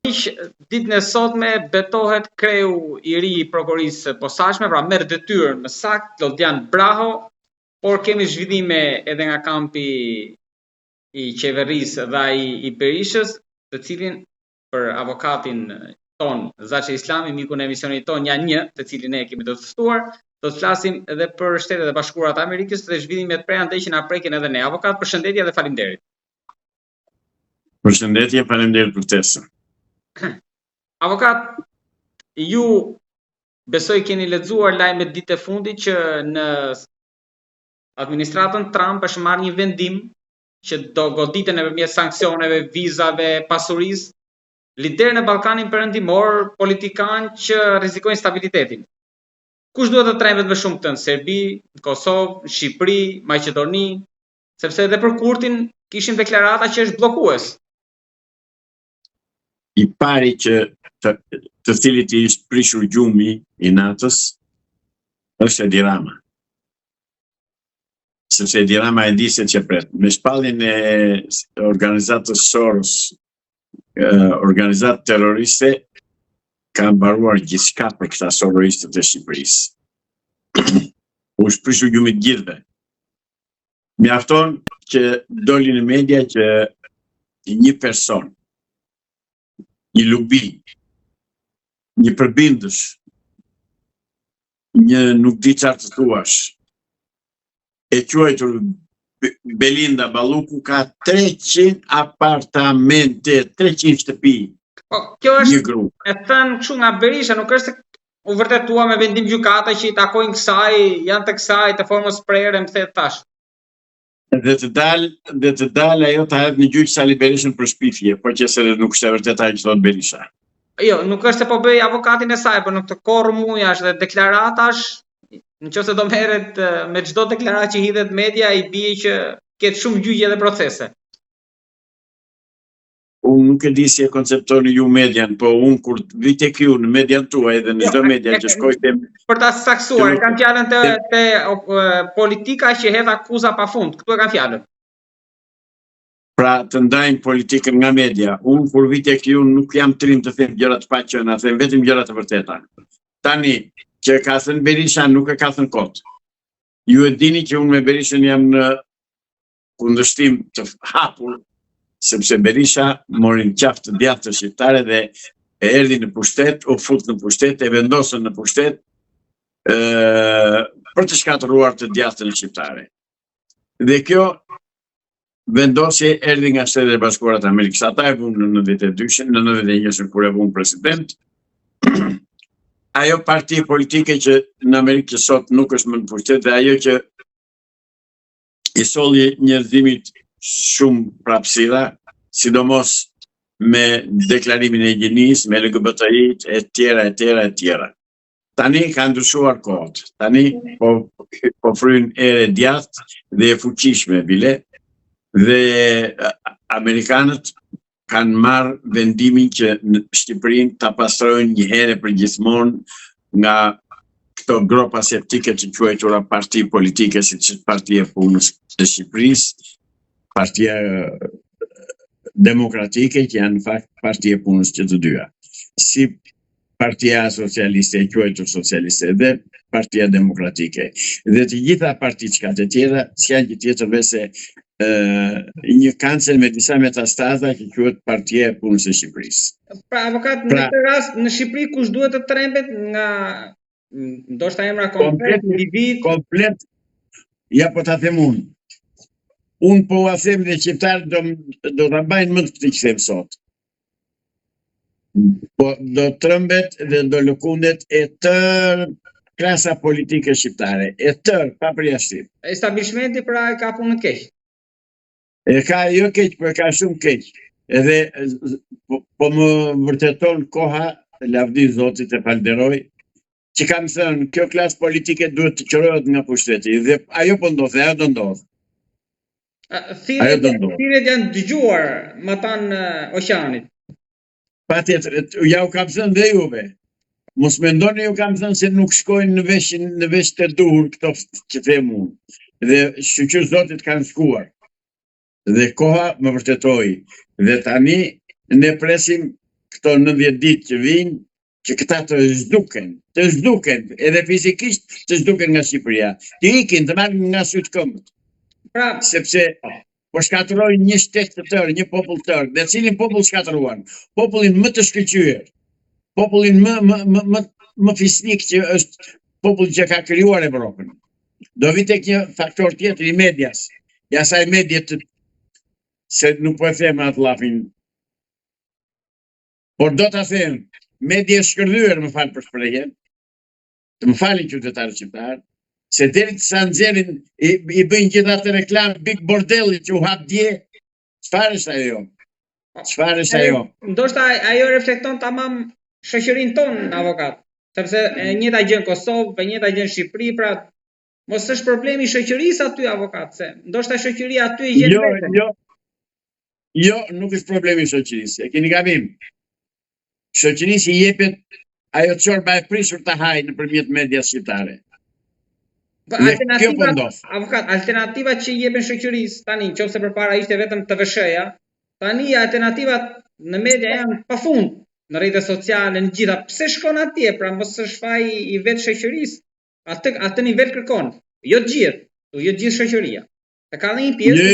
Ditën e sotme betohet kreu I ri I prokurisë së posaçme, pra merr detyrën më saktë Lodian Braho, por kemi zhvillime edhe nga kampi I qeverisë dhe ai I Berishës, të cilin për avokatin ton Zaçe Islami, mikun e emisionit ton janë një, të cilin ne kemi të ftuar, do të flasim edhe për Shtetet e Bashkuara të Amerikës dhe zhvillimet prej andej që na prekin edhe ne. Avokat, përshëndetje dhe faleminderit. Përshëndetje, faleminderit për ftesën. Avokat, ju besoj keni lexuar lajmet ditë e fundit që në administratën Trump është marrë një vendim që do goditen nëpërmjet sanksioneve, vizave, pasurisë, liderë në Ballkanin Perëndimor, politikanë që rrezikojnë stabilitetin. Kush duhet të trembet më shumë këtë? Serbi, Kosovë, Shqipëri, Maqedoni, sepse edhe për Kurtin kishim deklarata që është bllokues. I pari që të cilit I ishte prishur gjumi I natës është Edi Rama. Sepse Edi Rama e di se që pret. Me shpalljen e organizatës Soros, organizatë terroriste, ka mbaruar gjithçka për këta sororistët e Shqipërisë. U shprishur gjumi të gjithëve. Mjafton që doli në media që një person, një lubi, një përbindës, një nuk di çfarë të thuash, e quajtur Belinda Balluku ka 300 apartamente, 300 shtëpi. Kjo është një grup. E thënë kështu nga Berisha, nuk është se u vërtetua me vendim gjykata që I takojnë kësaj, janë të kësaj, të formës prerë, më the tash. Dhe të dal ajo të hedh në gjyq Sali Berishën për shpifje, por që se nuk është e vërtetë ajo që thot Berisha. Jo, nuk është se po bëj avokatin e saj, por në këtë kohë rrëmujash dhe deklaratash, nëse do merret me çdo deklaratë që hidhet media, I bie që ketë shumë gjyqje dhe procese. Unë nuk e di si e konceptoni ju median, po unë kur vi tek ju në median tuaj dhe në çdo media që shkoj për ta saksuar, kanë fjalën te politika që hedh akuza pafund. Këtu e kanë fjalën. Pra të ndajmë politikën nga media. Unë kur vi tek ju nuk jam trim të them gjëra të paqëna, them vetëm gjëra të vërteta. Tani që ka thënë Berisha nuk e ka thënë kot. Ju e dini që unë me Berishën jam në kundërshtim të hapur, sepse Berisha morin qafë të djathtë shqiptare dhe e erdhi në pushtet, u fut në pushtet, e vendosën në pushtet për të shkatëruar të djathtën shqiptare. Dhe kjo vendosje erdhi nga Shtetet e Bashkuara të Amerikës. Ata e vunë në 92-shin, në 91-shin kur e vunë president. Ajo parti politike që në Amerikë që sot nuk është më në pushtet dhe ajo që I solli njerëzimit shumë prapësira, sidomos me deklarimin e gjinisë, me LGBTI e tjera. Tani ka ndryshuar kohët. Tani po fryn erë djathtë dhe e fuqishme bile dhe Amerikanët kanë marrë vendimin që në Shqipërinë ta pastrojnë një herë për gjithmonë nga këto gropa septike që quajtura parti politike, siç është Partia e Punës së Shqipërisë, Partia Demokratike, që janë në fakt Partia e Punës që të dyja. Si Partia Socialiste, e quajtur socialiste, dhe Partia Demokratike. Dhe të gjitha partiçkat e tjera s'janë gjë tjetër veçse një kancel me disa metastaza që quhet Partia e Punës së Shqipërisë. Pra, avokat, në këtë rast në Shqipëri kush duhet të trembet nga ndoshta emra konkret, individ? Komplet. Ja po ta them unë. Unë po a them dhe qiptarë do ta mbajnë mend këtë që them sot. Po do trembet dhe do lëkundet e tërë klasa politike shqiptare, e tërë, pa përjashtim. Establishmenti pra e ka punën keq. E ka jo keq, por e ka shumë keq. Edhe po më vërteton koha, lavdi Zotit e falderoj, që kam thënë, kjo klasë politike duhet të qërohet nga pushteti, dhe ajo po ndodh, ajo do ndodh. Thirrjet janë dëgjuar më tanë oqeanit. Patjetër, ja u kam thënë dhe juve. Mos mendoni ju kam thënë se nuk shkojnë në vesh të duhur këto që them unë. Dhe shqyqyr Zotit kanë shkuar. Dhe koha më vërtetoi. Dhe tani ne presim këto 90 ditë që vinë, që këta të zhduken, edhe fizikisht të zhduken nga Shqipëria. Të ikin, të marrin nga sytë këmbët. Pra, Sepse po shkatërrojnë një shtet të tërë, një popull të tërë. Dhe cilin popull shkatëruan? Popullin më të shkëlqyer, popullin më fisnik që është populli që ka krijuar Evropën. Do vi tek një faktor tjetër i medias. Ja asaj medje se nuk po e them atë llafin. Por do ta them, media shkërdhyer, më fal për shprehjen. Të më falin qytetarët shqiptarë, se deri sa nxjerrin i bëjnë gjithë atë reklam Big Bordelli që u hap dje. Çfarë është ajo? Çfarë është ajo? Ndoshta ajo reflekton tamam shoqërinë tonë, avokat. Sepse e njëjta gjë në Kosovë, e njëjta gjë në Shqipëri, pra mos është problemi i shoqërisë aty, avokat, se ndoshta shoqëria aty i gjen veten. Jo, nuk është problemi i shoqërisë. E keni gabim. Shoqërisë i jepet ajo çorba e prishur ta hajë nëpërmjet medias shqiptare. Alternativat që i jepen shoqërisë tani, nëse përpara ishte vetëm TVSH-ja, tani alternativat në media janë pafund, në rrjetet sociale, në gjitha. Pse shkon atje? Pra mos është faji i vetë shoqërisë. Atë nivel kërkon. Jo të gjithë shoqëria. Ka ka një pjesë.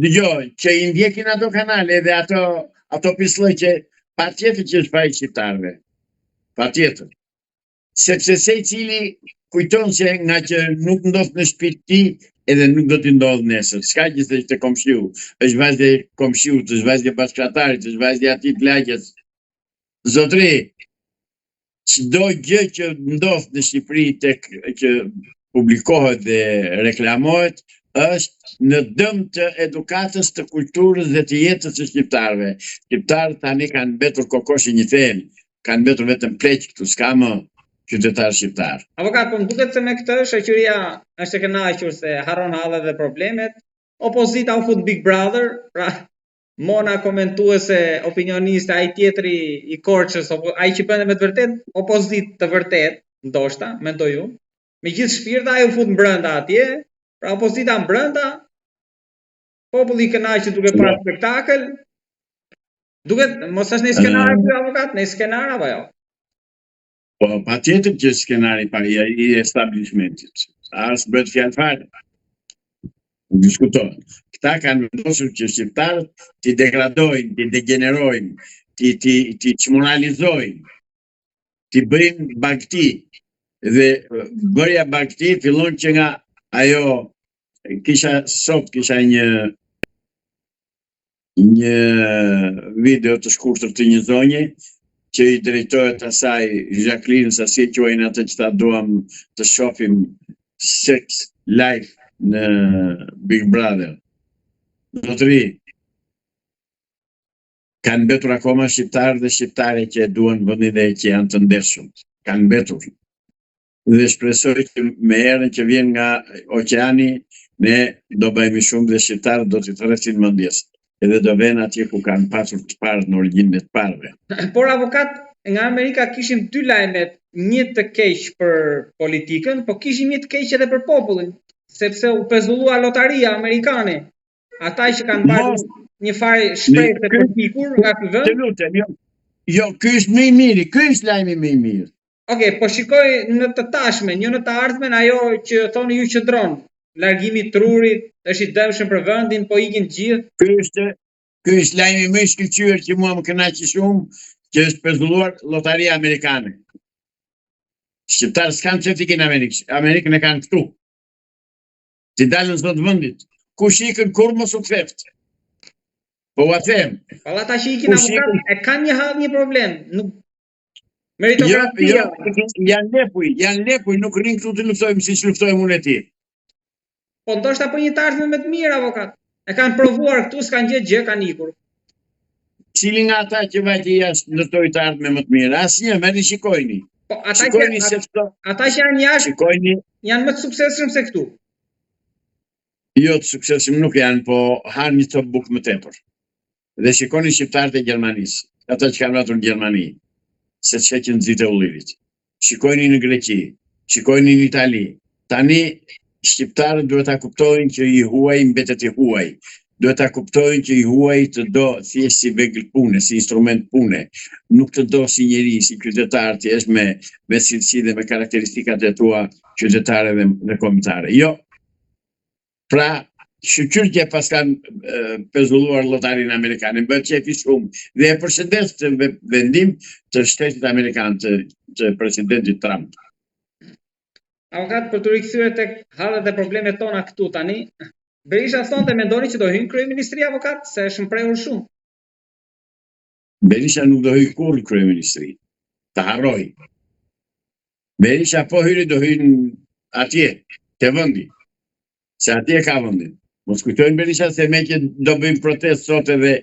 Dëgjoj, që i ndjekin ato kanale dhe ato pisloj që patjetër që është faji shqiptarëve. Patjetër. Sepse secili kujton se nga që nuk ndodh në shtëpinë e tij, edhe nuk do t'i ndodh nesër. S'ka gjë se të komshiu, është vajzë e komshiut, është vajzë e bashkëtarrit, është vajzë e atij plagjes. Zotri, çdo gjë që ndodh në Shqipëri tek që publikohet dhe reklamohet, është në dëm të edukatës, të kulturës dhe të jetës së shqiptarëve. Shqiptarët tani kanë mbetur kokoshi një fel, kanë mbetur vetëm pleq këtu, s'ka më qytetar shqiptar. Avokat, po më duket se me këtë shoqëria është e kënaqur se harron hallet dhe problemet. Opozita u fut Big Brother, pra Mona komentuese, opinioniste, ai tjetri i Korçës, ai që bën me të vërtet opozit të vërtet, ndoshta, mendoj unë. Me gjithë shpirta ai u fut brenda atje, pra opozita brenda, populli i kënaqur duke parë spektakël. Duket mos është në skenar ky avokat, në skenar apo jo? Po, patjetër që skenari i establishmentit. As bëhet fjalë fare. Diskutohet. Këta kanë vendosur që shqiptarët t'i degradojnë, t'i degenerojnë, t'i çmoralizojnë, t'i bëjnë bagti. Dhe bërja bagti fillon që nga ajo, sot kisha një video të shkurtër të një zonje që i drejtohet asaj Jacqueline, sa si quajnë atë që ta duam të shohim sex live në Big Brother. Zotëri, kanë mbetur akoma shqiptarë dhe shqiptare që duan vendin dhe që janë të ndershëm. Kanë mbetur. Dhe shpresoj që me herën që vjen nga oqeani, ne do bëhemi shumë dhe shqiptarët do t'i thresin mendjes. Edhe do vjen atje ku kanë pasur të parë në origjinë e të parëve. Por avokat, nga Amerika kishim dy lajmet, një të keq për politikën, po kishim një të keq edhe për popullin, sepse u pezullua lotaria amerikane. Ata që kanë marrë një farë shpresë për pikur nga ky vend. Të lutem, jo, ky është më i miri, ky është lajmi më i mirë. Okej, po shikoj në të tashmen, jo në të ardhmen, ajo që thoni ju qëndron, largimi i trurit, është i dëmshëm për vendin, po ikin të gjithë. Ky është lajmi më i shkëlqyer që mua më kënaqi shumë, që është pezulluar lotaria amerikane. Shqiptarët s'kanë që t'i kinë Amerikën e kanë këtu. Ti dalën sot vendit. Kush ikën kur mos u theft. Po ua them. Po ata që ikin avokat e kanë një problem. Nuk meritokracia. Janë lepuj, nuk rrin këtu të luftojmë siç luftojmë unë e ti. Po ndoshta po një të ardhmë më të mirë avokat. E kanë provuar këtu, s'kanë gjë, kanë ikur. Cili nga ata që vajti jashtë ndërtoi të ardhmë më të mirë? Asnjë, merrni shikojni. Po ata që janë jashtë janë më të suksesshëm se këtu. Jo të suksesshëm nuk janë, po hanë një copë bukë më tepër. Dhe shikoni shqiptarët e Gjermanisë, ata që kanë vatur në Gjermani, se çeqin nxit e ullirit. Shikojni në Greqi, shikojni në Itali. Tani shqiptarët duhet ta kuptojnë që i huaj mbetet i huaj. duhet ta kuptojnë që i huaj të do thjesht si vegël pune, si instrument pune, nuk të do si njeri, si qytetar të jesh me cilësi dhe me karakteristikat e tua qytetare dhe kombëtare. Jo. Pra, shqyrë që pas kanë pezulluar lotarin Amerikanin, bëhet qefi shumë dhe e përshëndes të vendim të shtetit Amerikan të presidentit Trump. Avokat, për të rikthyer tek hallet dhe problemet tona këtu tani, Berisha thonte mendoni që do hyjë kryeministri, avokat, se është mprehur shumë. Berisha nuk do hyjë kurrë kryeministri. Ta harroj. Berisha po hyri do hyjë atje, te vendi. Se atje ka vendin. Mos kujtojnë Berisha se me që do bëjmë protest sot edhe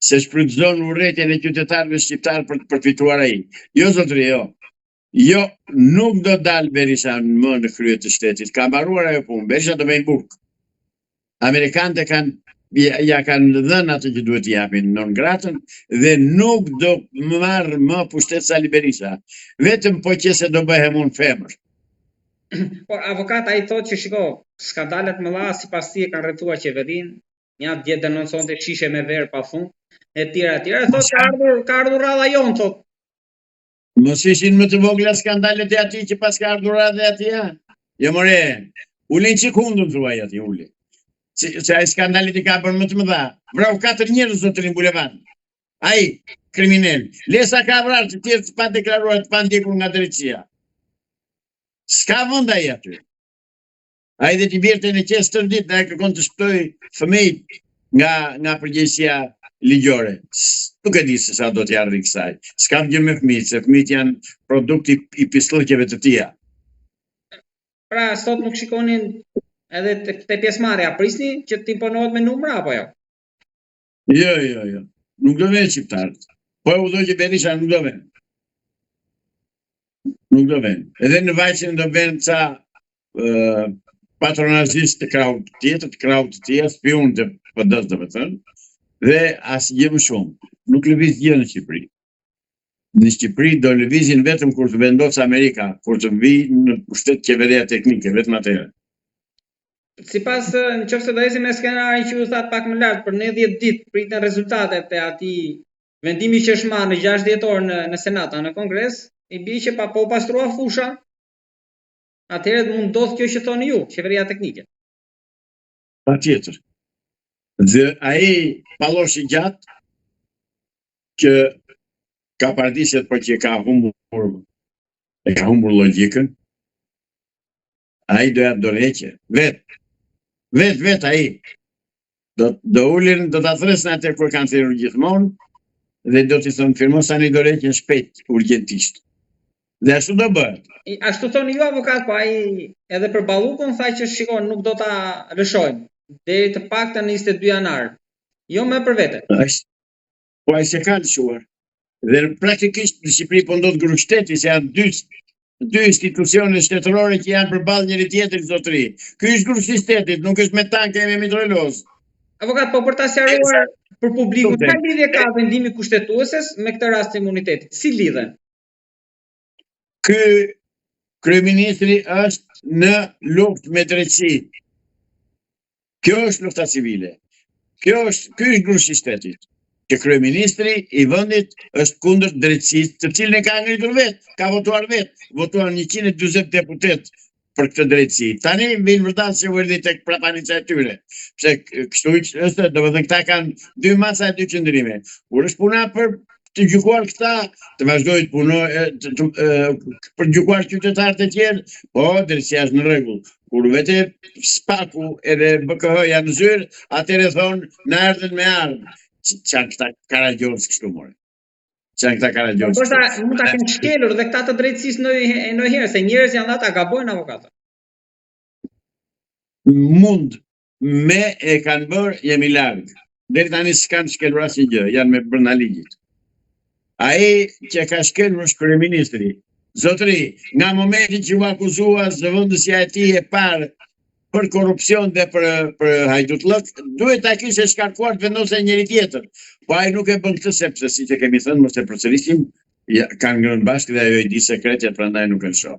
se shfrytëzon urrëtitjen e qytetarëve shqiptar për të përfituar ai. Jo zotëri, jo. Jo, nuk do dalë Berisha më në krye të shtetit. Ka mbaruar ajo punë. Berisha do bëjnë burg. Amerikanët ja kanë dhënë atë që duhet t'i japin non gratën dhe nuk do marrë më pushtet Sali Berisha. Vetëm po që se do bëhem unë femër. Por avokat ai thotë që shiko, skandalet më dha sipas tij e kanë rrethuar qeverinë, një dje denonconte shishe me verë pafund, e tjera. Thotë ka ardhur radha jon, thotë. Mos ishin më të vogla skandalet e atij që pas ka ardhur radha e atij. Jo more, ulin çikundën thuaj atij uli. Se ai skandalit i ka bërë më të mëdha. Vrau 4 njerëz zotërin bulevard. Ai kriminal. Lesa ka vrarë të tjerë të pa deklaruar, të pa ndjekur nga drejtësia. S'ka vend ai aty. Ai dhe t'i bjertë në qesë tërë ditë, ai kërkon të shpëtoj fëmijët nga përgjegjësia ligjore. Nuk e di se sa do t'ja arri kësaj. S'kam gjë me fëmijët, se fëmijët janë produkt i pislloqeve të tija. Pra, sot nuk shikonin edhe te pjesëmarrja, prisni që t'imponohet me numra apo jo? Jo. Nuk do vjen shqiptarët. Po u do që Berisha nuk do vjen. Nuk do vjen. Edhe në vajqin do vjen ca patronazist të krahut të tjetër, spion të PD-s do të thënë, dhe asgjë më shumë. Nuk lëviz gjë në Shqipëri. Në Shqipëri do lëvizin vetëm kur të vendosë Amerika, kur të vijë në pushtet qeveria teknike, vetëm atëherë. Sipas nëse do ecim me skenarin që ju thatë pak më lart për 90 ditë pritën rezultatet e atij vendimi që është marrë në 6 dhjetor në Senat, në Kongres, i bie që pa po pastrua fusha, atëherë mund ndodh kjo që thoni ju, qeveria teknike. Patjetër. Dhe ai palloshi gjatë që ka paradiset për që ka humbur logjikën, ai do ja dorëheqë vet ai. Do ulin, do ta thresën atë kur kanë thirrur gjithmonë dhe do t'i thonë firmos tani dorëheqjen shpejt, urgjentisht. Dhe ashtu do bëhet. Ashtu thoni ju avokat, po ai edhe për Ballukun tha që shikon nuk do ta lëshojmë deri të paktën 22 janar. Jo më për vete. Po ai se ka lëshuar. Dhe praktikisht në Shqipëri po ndodh grushteti se janë dy institucione shtetërore që janë përballë njëri tjetrit zotëri. Ky është grushti i shtetit, nuk është me tanke me mitroloz. Avokat, po për ta sqaruar për publikun, çfarë lidhje ka vendimi kushtetueses me këtë rast të imunitetit? Si lidhen? Ky kryeministri është në luftë me drejtësi. Kjo është lufta civile. Ky është grushti i shtetit. Që kryeministri i vendit është kundër drejtësisë, të cilën e ka ngritur vetë, ka votuar vetë, votuan 140 deputet për këtë drejtësi. Tani vjen vërtet se u erdhi tek prapanica e tyre. Pse kështu është, domethënë këta kanë 2 masa e 2 qendrime. Kur është puna për të gjykuar këta, të vazhdojë të punojë për të gjykuar qytetarët e tjerë, po drejtësia është në rregull. Kur vete Spaku edhe BKH-ja në zyrë, atëherë thonë na erdhën me armë. Çan këta Karagjos kështu more. Çan këta Karagjos. Por mund ta kenë shkelur dhe këta të drejtësisë ndonjëherë se njerëz janë ata gabojnë avokatë. Mund me e kanë bërë jemi larg. Deri tani s'kan shkelur asnjë gjë, janë me brenda ligjit. Ai që ka shkelur është kryeministri. Zotëri, nga momenti që u akuzua zëvendësja e tij e parë për korrupsion dhe për hajdutlëk, duhet ta kishte shkarkuar të vendosë njëri tjetër. Po ai nuk e bën këtë sepse siç e kemi thënë mos e përsërisim, kanë ngrënë bashkë dhe ajo i di sekretja, prandaj nuk e shoh.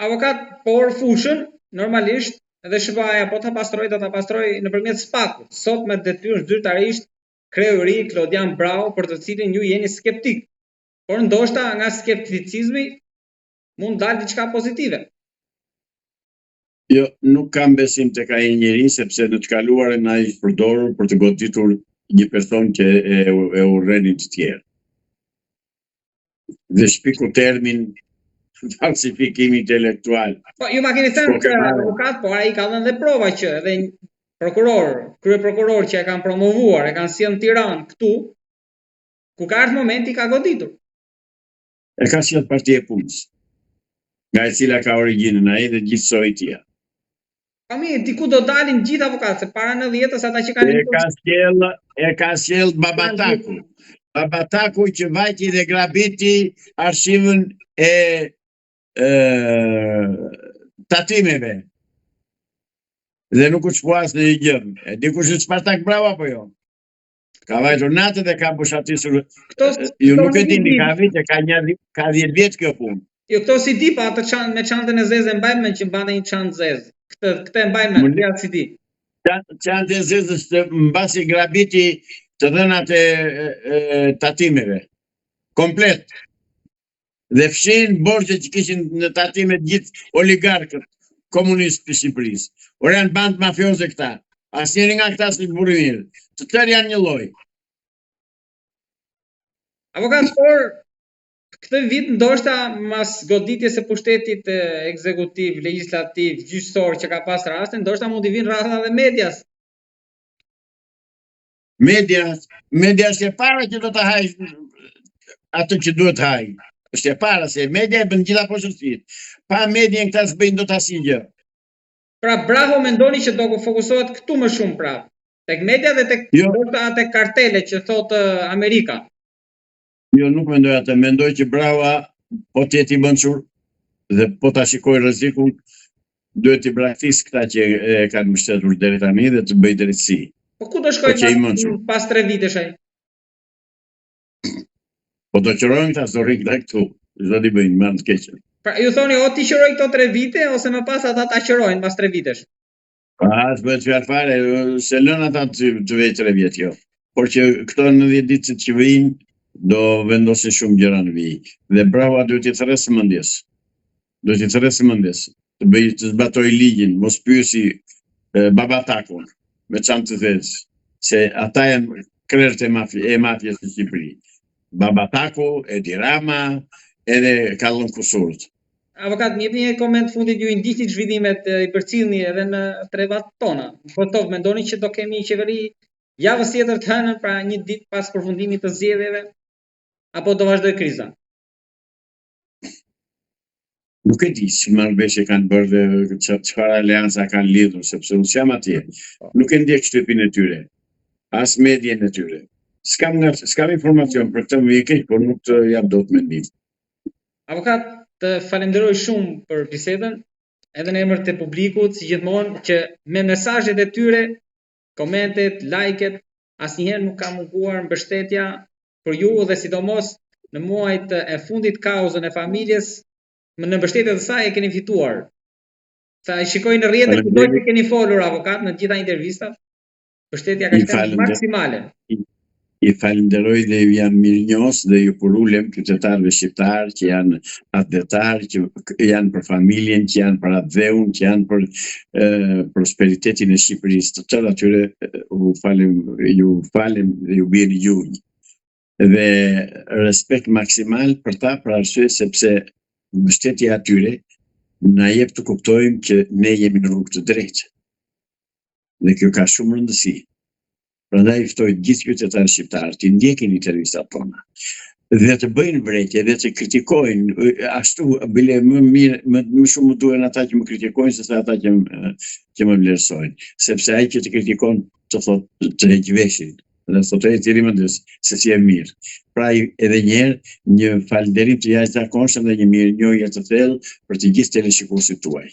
Avokat, por fushën normalisht Edhe shqiptaria po ta pastroj, do ta pastroj nëpërmjet spakut. Sot me detyrë zyrtarisht kreu i ri Klodian Brau, për të cilin ju jeni skeptik. Por ndoshta nga skepticizmi mund dalë diçka pozitive. Jo, nuk kam besim tek ai njeri, sepse në të kaluarën ai është përdorur për të goditur një person që e urrënin të tjerë. Dhe shpiku termin falsifikim intelektual. Po, ju ma keni thënë që avokat, por ai ka dhënë dhe prova që edhe kryeprokuror që e kanë promovuar, e kanë sjellë në Tiranë këtu, ku ka ardhur momenti ka goditur. E ka sjellë Partia e Punës, nga e cila ka origjinën ai dhe gjithë sojtia. Pa mirë, diku do dalin gjithë avokatë, se para 90-s ata që kanë E ka sjellë Babataku. Babataku që vajti dhe grabiti arshivën e tatimeve. Dhe nuk u shpuas në një gjë. E dikush në Spartak Bravo apo jo? Ka vajtur natë dhe ka bushatisur. Ju nuk e dini, ka 10 vjet kjo punë. Jo, këto si di pa atë me çantën e zezë mbajmë që mbante një çantë zezë. Këtë e mbajmë, ja si di. Çantë e zezë është mbasi grabiti të dhënat e tatimeve. Komplet. Dhe fshin borxhet që kishin në tatime gjithë oligarkët komunistë të Shqipërisë. Por janë band mafioze këta. Asnjëri nga këta s'është burr i mirë. Të tjerë janë një lloj. Avokat, por këtë vit ndoshta mas goditjes së pushtetit ekzekutiv, legjislativ, gjyqësor që ka pas raste, ndoshta mund të vinë rradha dhe medias. Media është e para që do të hajë atë që duhet hajë. Është e para se media e bën gjitha poshtë. Pa media këta s'bëjnë dot asnjë gjë. Pra Braho mendoni që do fokusohet këtu më shumë prapë, tek media dhe tek tek kartele që thotë Amerika. Jo, nuk mendoj atë, mendoj që Brava po të jetë i mençur dhe po ta shikoj rrezikun, duhet i braktisë këta që e kanë mbështetur deri tani dhe të bëj drejtësi. Po ku do shkojnë pas 3 vitesh ai? Po do qërojnë këta s'do rrinë këta këtu, s'do t'i bëjnë më të keqen. Pra ju thoni o ti qëroj këto 3 vite ose më pas ata ta qërojnë pas 3 vitesh? S'bëhet fjalë fare, se lën ata të vejë 3 vjet, jo. Por që këto në 10 ditë që vijnë do vendosin shumë gjëra në vijë. Dhe Brava duhet të thresë mendjes. Duhet të thresë mendjes. Të zbatoj ligjin, mos pyesi Babatakun me çantë të thellë, se ata janë krerët e mafjes në Shqipëri. Babataku, Edi Rama, edhe Kallon Kusurët. Avokat, më jepni një koment fundit, ju i ndiqni zhvillimet, i përcjellni edhe në trevat tona. Po mendoni që do kemi një qeveri javës tjetër të hënën, pra një ditë pas përfundimit të zgjedhjeve, apo do vazhdoj kriza? Nuk e di si marrëveshje kanë bërë dhe çfarë aleanca kanë lidhur, sepse unë jam atje. Nuk e ndjek shtëpinë e tyre, as medien e tyre. S'kam informacion për këtë më i keq, por nuk të jap dot mendim. Avokat, të falenderoj shumë për bisedën, edhe në emër të publikut, si gjithmonë, që me mesazhet e tyre, komentet, like-et, asnjëherë nuk ka munguar mbështetja për ju dhe sidomos në muajt e fundit kauzën e familjes, në mbështetje të saj e keni fituar. Sa e shikoj në rrjetet që keni folur avokat në gjitha intervistat, mbështetja ka qenë maksimale. I falenderoj dhe ju jam mirënjohës dhe ju përulem qytetarëve shqiptarë që janë atletarë, që janë për familjen, që janë për atë dheun, që janë për prosperitetin e Shqipërisë. Të tërë atyre ju falem dhe ju bjeni gjunjë. Dhe respekt maksimal për ta, për arsye sepse mbështetja atyre na jep të kuptojmë që ne jemi në rrugë të drejtë. Dhe kjo ka shumë rëndësi. Prandaj ftoj gjithë qytetarët shqiptarë të ndjekin intervistat tona dhe të bëjnë vërejtje dhe të kritikojnë, ashtu bile më shumë më duhen ata që më kritikojnë se ata që më vlerësojnë, sepse ai që të kritikon të thotë të heq veshin dhe thotë ai tiri mendes se si e mirë. Pra edhe një herë një falënderim të jashtëzakonshëm dhe një mirënjohje të thellë për të gjithë teleshikuesit tuaj.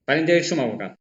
Faleminderit shumë avokat.